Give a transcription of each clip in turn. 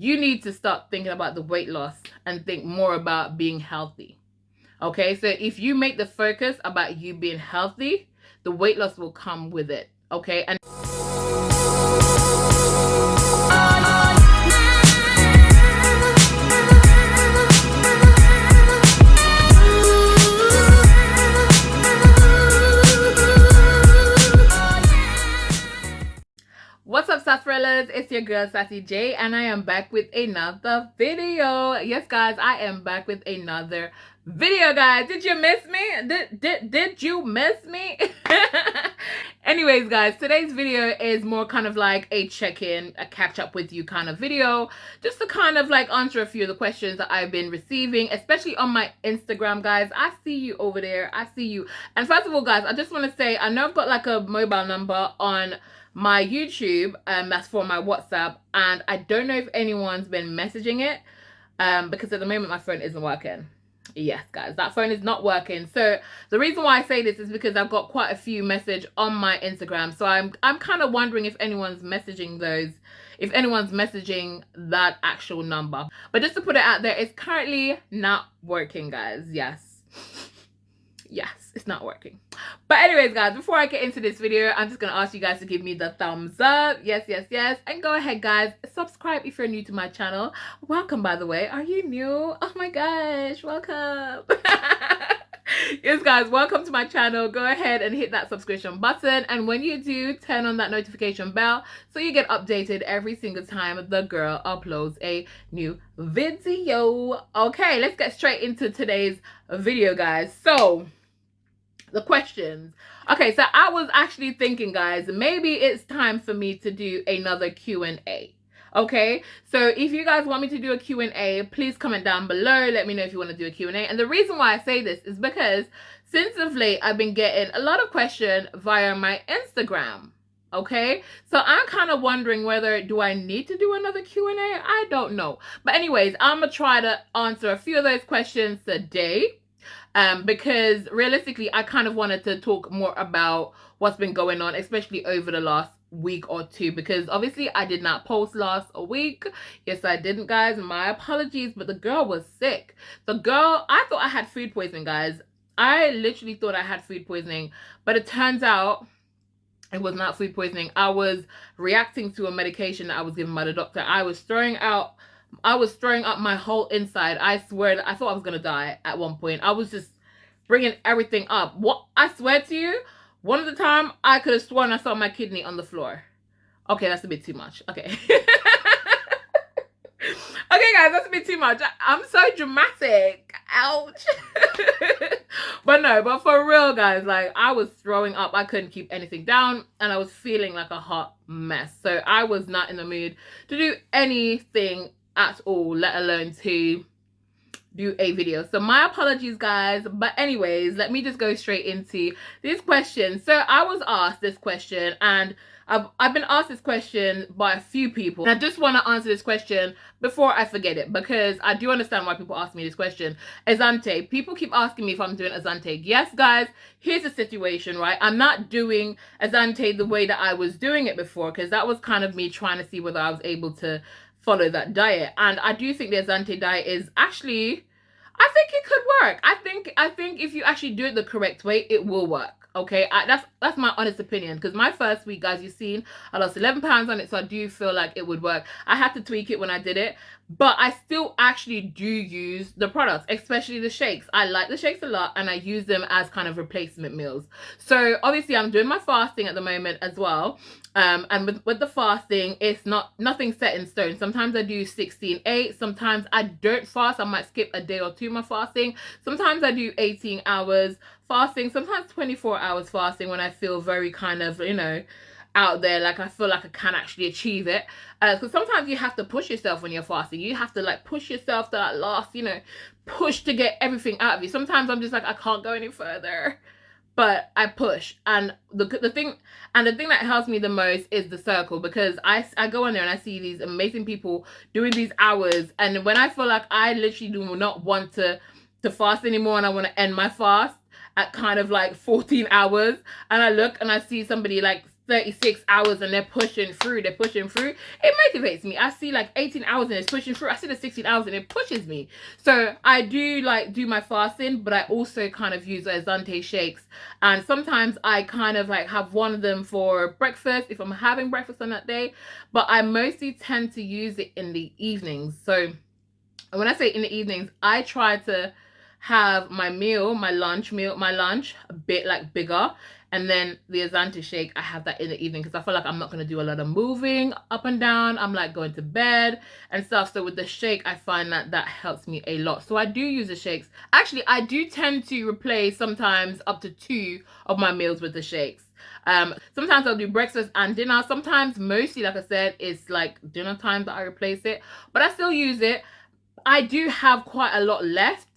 you need to start thinking about the weight loss and think more about being healthy. Okay, so if you make the focus about you being healthy, the weight loss will come with it. Okay, and what's up, Sassperallas? It's your girl Sassy J, and I am back with another video. Yes, guys, I am back with another video, guys. Did you miss me? Did you miss me? Anyways, guys, today's video is more kind of like a check-in, a catch-up with you kind of video, just to kind of like answer a few of the questions that I've been receiving, especially on my Instagram, guys. I see you over there. I see you. And first of all, guys, I just want to say, I know I've got like a mobile number on my YouTube, that's for my WhatsApp, and I don't know if anyone's been messaging it, because at the moment my phone isn't working. Yes, guys, that phone is not working. So the reason why I say this is because I've got quite a few message on my Instagram, so I'm kind of wondering if anyone's messaging those, if anyone's messaging that actual number. But just to put it out there, it's currently not working, guys. Yes, it's not working. But anyways, guys, before I get into this video, I'm just gonna ask you guys to give me the thumbs up. Yes, and go ahead, guys, subscribe if you're new to my channel. Welcome, by the way. Are you new? Oh my gosh, welcome. Yes, guys, welcome to my channel. Go ahead and hit that subscription button, and when you do, turn on that notification bell so you get updated every single time the girl uploads a new video. Okay, let's get straight into today's video, guys. So the questions. Okay, so I was actually thinking, guys, maybe it's time for me to do another Q&A. Okay, so if you guys want me to do a Q&A, please comment down below. Let me know if you want to do a Q&A. And the reason why I say this is because since of late, I've been getting a lot of questions via my Instagram. Okay, so I'm kind of wondering whether do I need to do another Q&A? I don't know. But anyways, I'm going to try to answer a few of those questions today. Because realistically, I kind of wanted to talk more about what's been going on, especially over the last week or two, because obviously I did not post last week. Yes, I didn't, guys. My apologies, but the girl was sick. The girl, I thought I had food poisoning, guys. I literally thought I had food poisoning, but it turns out it was not food poisoning. I was reacting to a medication that I was given by the doctor. I was throwing up my whole inside. I swear, I thought I was gonna die at one point. I was just bringing everything up. What, I swear to you, one of the time I could have sworn I saw my kidney on the floor. Okay, that's a bit too much. Okay. Okay, guys, that's a bit too much. I'm so dramatic. Ouch. But for real, guys, like, I was throwing up. I couldn't keep anything down, and I was feeling like a hot mess. So I was not in the mood to do anything at all, let alone to do a video. So my apologies, guys. But anyways, let me just go straight into this question. So I was asked this question, and I've been asked this question by a few people, and I just want to answer this question before I forget it, because I do understand why people ask me this question. Exante, people keep asking me if I'm doing Exante. Yes, guys, here's the situation, right? I'm not doing Exante the way that I was doing it before, because that was kind of me trying to see whether I was able to follow that diet. And I do think the Exante diet is actually, I think it could work. I think if you actually do it the correct way, it will work. Okay, that's my honest opinion, because my first week, guys, you've seen I lost 11 pounds on it, so I do feel like it would work. I had to tweak it when I did it, but I still actually do use the products, especially the shakes. I like the shakes a lot, and I use them as kind of replacement meals. So obviously I'm doing my fasting at the moment as well, and with the fasting, it's nothing set in stone. Sometimes I do 16/8, sometimes I don't fast. I might skip a day or two my fasting. Sometimes I do 18 hours fasting, sometimes 24 hours fasting when I feel very kind of, you know, out there, like I feel like I can actually achieve it. Because sometimes you have to push yourself when you're fasting. You have to like push yourself to that last, you know, push to get everything out of you. Sometimes I'm just like, I can't go any further, but I push. And the thing that helps me the most is the circle, because I go on there and I see these amazing people doing these hours, and when I feel like I literally do not want to fast anymore, and I want to end my fast at kind of like 14 hours, and I look and I see somebody like 36 hours and they're pushing through, it motivates me. I see like 18 hours and it's pushing through. I see the 16 hours and it pushes me. So I do like do my fasting, but I also kind of use Exante shakes. And sometimes I kind of like have one of them for breakfast if I'm having breakfast on that day. But I mostly tend to use it in the evenings. So when I say in the evenings, I try to have my lunch a bit like bigger, and then the Exante shake, I have that in the evening because I feel like I'm not going to do a lot of moving up and down. I'm like going to bed and stuff. So with the shake, I find that that helps me a lot. So I do use the shakes. Actually, I do tend to replace sometimes up to 2 of my meals with the shakes. Sometimes I'll do breakfast and dinner. Sometimes, mostly, like I said, it's like dinner time that I replace it, but I still use it. I do have quite a lot left,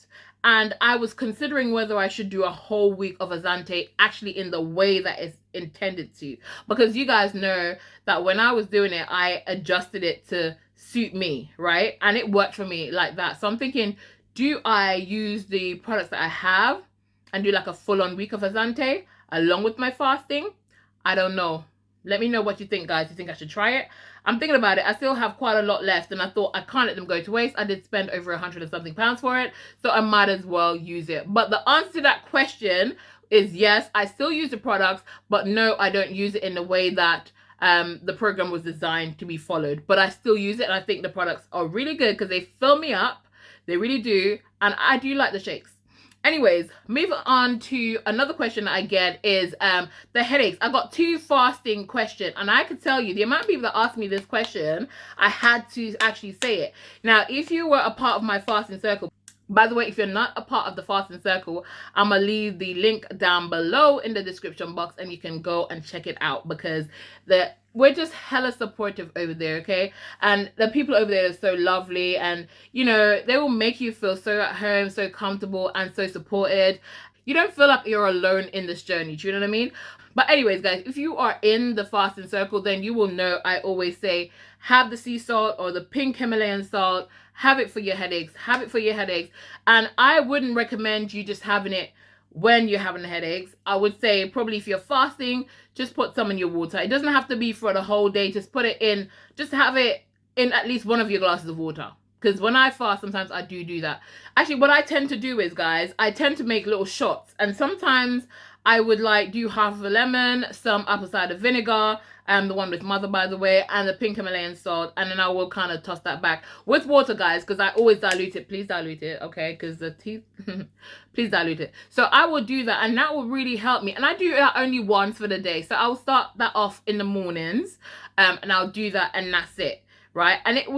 and I was considering whether I should do a whole week of Exante actually in the way that it's intended to, because you guys know that when I was doing it, I adjusted it to suit me, right? And it worked for me like that. So I'm thinking, do I use the products that I have and do like a full-on week of Exante along with my fasting? I don't know. Let me know what you think, guys. You think I should try it? I'm thinking about it. I still have quite a lot left, and I thought I can't let them go to waste. I did spend over 100 and something pounds for it, so I might as well use it. But the answer to that question is yes, I still use the products, but no, I don't use it in the way that the program was designed to be followed. But I still use it, and I think the products are really good because they fill me up. They really do, and I do like the shakes. Anyways, moving on to another question that I get is the headaches. I got 2 fasting questions, and I could tell you the amount of people that asked me this question, I had to actually say it. Now, if you were a part of my fasting circle, by the way, if you're not a part of the fasting circle, I'm going to leave the link down below in the description box, and you can go and check it out because we're just hella supportive over there, okay? And the people over there are so lovely, and, you know, they will make you feel so at home, so comfortable, and so supported. You don't feel like you're alone in this journey, do you know what I mean? But anyways, guys, if you are in the fasting circle, then you will know I always say, have the sea salt or the pink Himalayan salt, have it for your headaches, have it for your headaches. And I wouldn't recommend you just having it when you're having the headaches. I would say probably if you're fasting, just put some in your water. It doesn't have to be for the whole day. Just put it in, just have it in at least one of your glasses of water. Because when I fast, sometimes I do that. Actually, what I tend to do is, guys, I tend to make little shots. And sometimes I would like do half of a lemon, some apple cider vinegar, the one with mother, by the way, and the pink Himalayan salt, and then I will kind of toss that back with water, guys, because I always dilute it. Please dilute it, okay? Because the teeth, please dilute it. So I will do that, and that will really help me. And I do that only once for the day, so I'll start that off in the mornings, and I'll do that, and that's it. Right, and it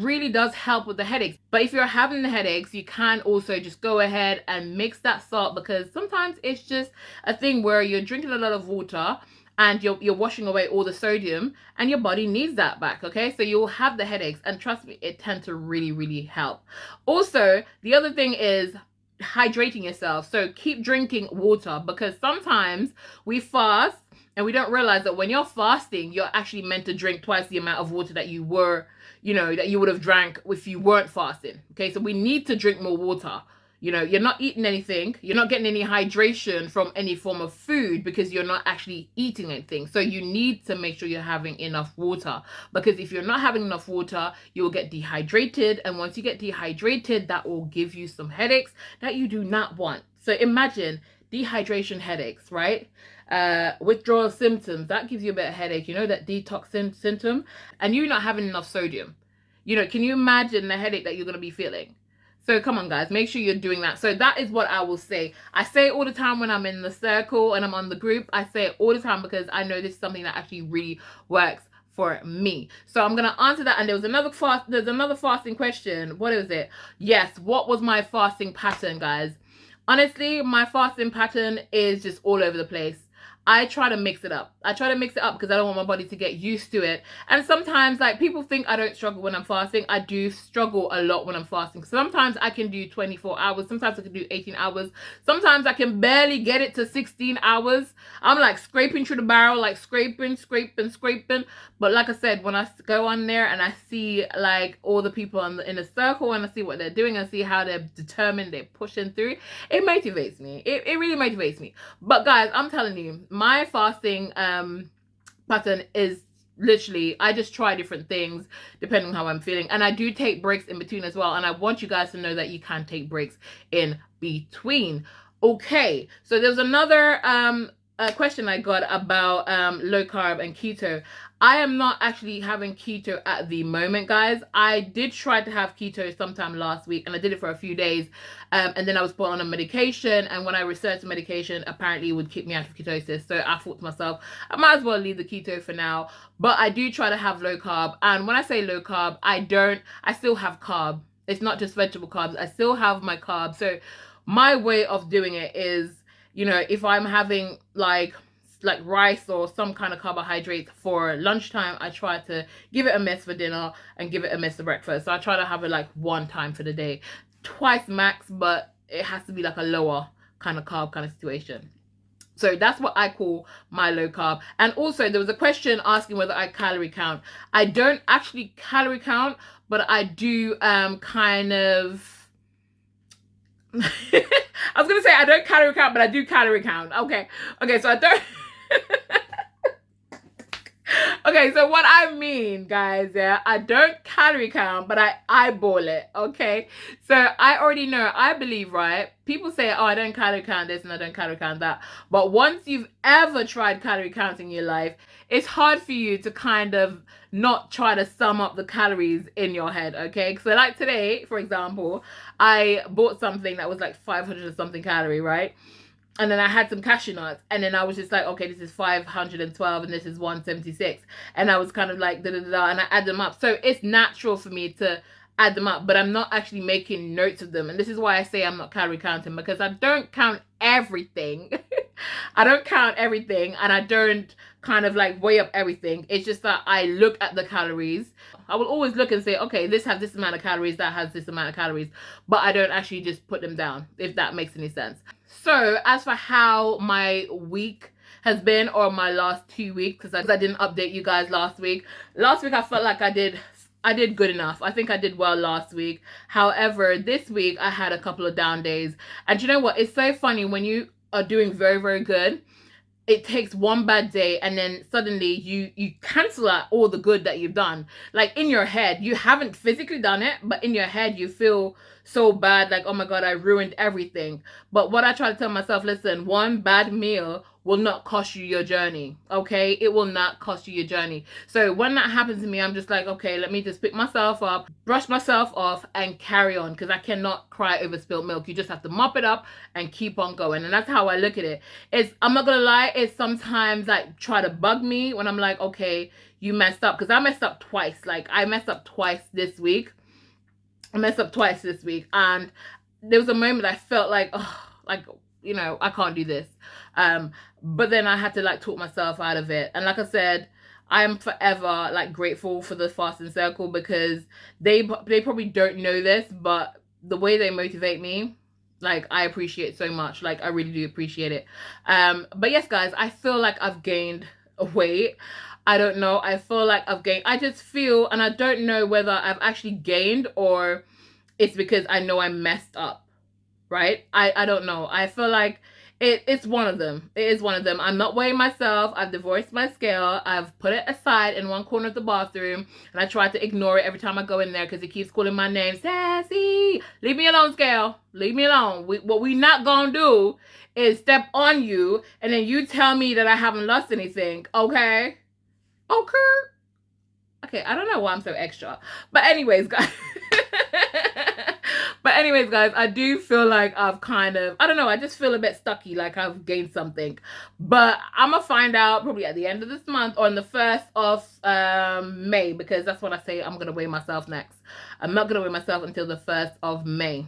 really does help with the headaches. But if you're having the headaches, you can also just go ahead and mix that salt, because sometimes it's just a thing where you're drinking a lot of water and you're washing away all the sodium, and your body needs that back, okay? So you'll have the headaches, and trust me, it tends to really help. Also, the other thing is hydrating yourself. So keep drinking water, because sometimes we fast and we don't realize that when you're fasting, you're actually meant to drink twice the amount of water that you were, that you would have drank if you weren't fasting. Okay, so we need to drink more water. You're not eating anything. You're not getting any hydration from any form of food because you're not actually eating anything. So you need to make sure you're having enough water, because if you're not having enough water, you will get dehydrated. And once you get dehydrated, that will give you some headaches that you do not want. So imagine dehydration headaches, right? Withdrawal symptoms, that gives you a bit of headache, that detox symptom, and you're not having enough sodium. Can you imagine the headache that you're going to be feeling? So come on, guys, make sure you're doing that. So that is what I will say. I say it all the time when I'm in the circle and I'm on the group. I say it all the time because I know this is something that actually really works for me. So I'm going to answer that. And there's another fasting question. What is it? Yes, what was my fasting pattern, guys? Honestly, my fasting pattern is just all over the place. I try to mix it up. I try to mix it up because I don't want my body to get used to it. And sometimes, like, people think I don't struggle when I'm fasting. I do struggle a lot when I'm fasting. Sometimes I can do 24 hours. Sometimes I can do 18 hours. Sometimes I can barely get it to 16 hours. I'm like scraping through the barrel, like scraping. But like I said, when I go on there and I see like all the people in the circle, and I see what they're doing and see how they're determined, they're pushing through, it motivates me. It really motivates me. But guys, I'm telling you, my fasting pattern is literally, I just try different things depending on how I'm feeling, and I do take breaks in between as well, and I want you guys to know that you can take breaks in between. Okay, so there's another question I got about low carb and keto. I am not actually having keto at the moment, guys. I did try to have keto sometime last week, and I did it for a few days, and then I was put on a medication, and when I researched the medication, apparently it would keep me out of ketosis. So I thought to myself, I might as well leave the keto for now. But I do try to have low carb, and when I say low carb, I still have carb. It's not just vegetable carbs. I still have my carbs. So my way of doing it is, you know, if I'm having like rice or some kind of carbohydrates for lunchtime, I try to give it a miss for dinner and give it a miss for breakfast. So I try to have it like one time for the day, twice max, but it has to be like a lower kind of carb kind of situation. So that's what I call my low carb. And also there was a question asking whether I calorie count. I don't actually calorie count, but I do kind of I was gonna say I don't calorie count, but I do calorie count. Okay, so I don't okay, so what I mean, guys, yeah, I don't calorie count, but I eyeball it, okay? So I already know, I believe, right? People say, oh, I don't calorie count this and I don't calorie count that. But once you've ever tried calorie counting in your life, it's hard for you to kind of not try to sum up the calories in your head, okay? So like today, for example, I bought something that was like 500 or something calorie, right? And then I had some cashew nuts, and then I was just like, okay, this is 512 and this is 176, and I was kind of like and I add them up. So it's natural for me to add them up, but I'm not actually making notes of them. And this is why I say I'm not calorie counting, because I don't count everything. I don't count everything, and I don't kind of like weigh up everything. It's just that I look at the calories. I will always look and say, okay, this has this amount of calories, that has this amount of calories, but I don't actually just put them down, if that makes any sense. So as for how my week has been, or my last 2 weeks, because I didn't update you guys last week. Last week I felt like I did good enough. I think I did well last week. However, this week I had a couple of down days. And you know what? It's so funny when you are doing very, very good. It takes one bad day and then suddenly you cancel out all the good that you've done. Like in your head, you haven't physically done it, but in your head you feel so bad, like, oh my God, I ruined everything. But what I try to tell myself, listen, one bad meal will not cost you your journey, okay? It will not cost you your journey. So when that happens to me, I'm just like, okay, let me just pick myself up, brush myself off, and carry on, because I cannot cry over spilled milk. You just have to mop it up and keep on going. And that's how I look at it. I'm not gonna lie, it's sometimes like try to bug me when I'm like, okay, you messed up, because I messed up twice. Like I messed up twice this week. And there was a moment I felt like, oh, like, you know, I can't do this. But then I had to like talk myself out of it. And like I said, I'm forever like grateful for the fasting circle, because they probably don't know this, but the way they motivate me, like, I appreciate so much. Like, I really do appreciate it. But yes, guys, I feel like I've gained weight. I don't know. I feel like I've gained. I just feel, and I don't know whether I've actually gained or it's because I know I messed up, right? I don't know. I feel like it's one of them. It is one of them. I'm not weighing myself. I've divorced my scale. I've put it aside in one corner of the bathroom, and I try to ignore it every time I go in there because it keeps calling my name. Sassy, leave me alone, scale. Leave me alone. What we not gonna do is step on you and then you tell me that I haven't lost anything. Okay? Okay, I don't know why I'm so extra. But anyways, guys. I do feel like I've kind of, I don't know, I just feel a bit stucky, like I've gained something. But I'm going to find out probably at the end of this month or on the 1st of May, because that's when I say I'm going to weigh myself next. I'm not going to weigh myself until the 1st of May.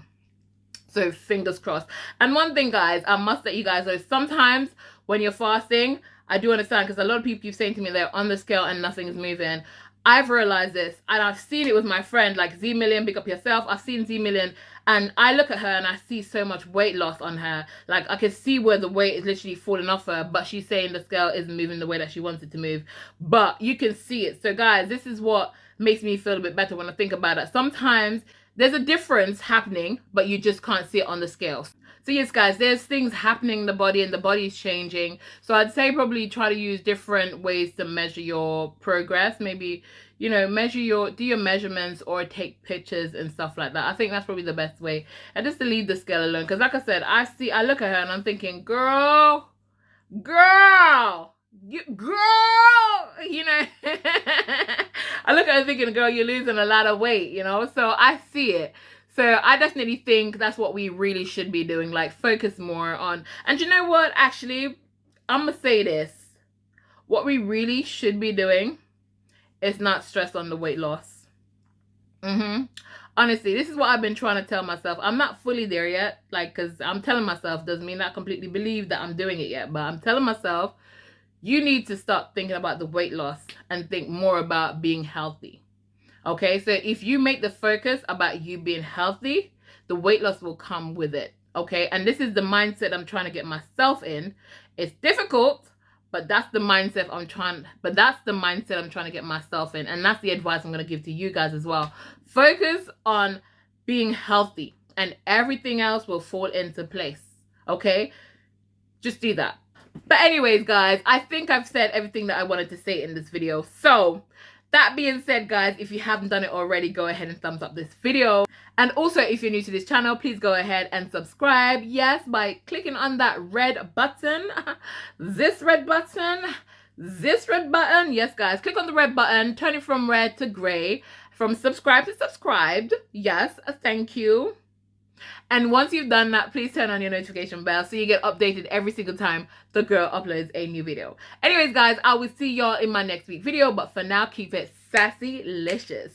So fingers crossed. And one thing, guys, I must let you guys know, sometimes when you're fasting, I do understand, because a lot of people keep saying to me they're on the scale and nothing is moving. I've realized this, and I've seen it with my friend, like Z Million, big up yourself. I've seen Z Million, and I look at her and I see so much weight loss on her. Like, I can see where the weight is literally falling off her, but she's saying the scale isn't moving the way that she wants it to move. But you can see it. So guys, this is what makes me feel a bit better when I think about it. Sometimes there's a difference happening, but you just can't see it on the scales. So yes, guys, there's things happening in the body and the body's changing. So I'd say probably try to use different ways to measure your progress. Maybe, you know, do your measurements or take pictures and stuff like that. I think that's probably the best way. And just to leave the scale alone. Because like I said, I look at her and I'm thinking, girl, you know. I look at her thinking, girl, you're losing a lot of weight, you know. So I see it. So I definitely think that's what we really should be doing, like focus more on. And you know what, actually, I'm gonna say this, what we really should be doing is not stress on the weight loss. Honestly, this is what I've been trying to tell myself. I'm not fully there yet, like, because I'm telling myself, doesn't mean I completely believe that I'm doing it yet, but I'm telling myself, you need to stop thinking about the weight loss and think more about being healthy. Okay, so if you make the focus about you being healthy, the weight loss will come with it. Okay, and this is the mindset I'm trying to get myself in. It's difficult, but that's the mindset I'm trying to get myself in, and that's the advice I'm going to give to you guys as well. Focus on being healthy and everything else will fall into place. Okay, just do that. But anyways, guys, I think I've said everything that I wanted to say in this video. So that being said, guys, if you haven't done it already, go ahead and thumbs up this video. And also, if you're new to this channel, please go ahead and subscribe. Yes, by clicking on that red button. This red button. Yes, guys, click on the red button. Turn it from red to gray. From subscribe to subscribed. Yes, thank you. And once you've done that, please turn on your notification bell so you get updated every single time the girl uploads a new video. Anyways, guys, I will see y'all in my next week video. But for now, keep it sassy-licious.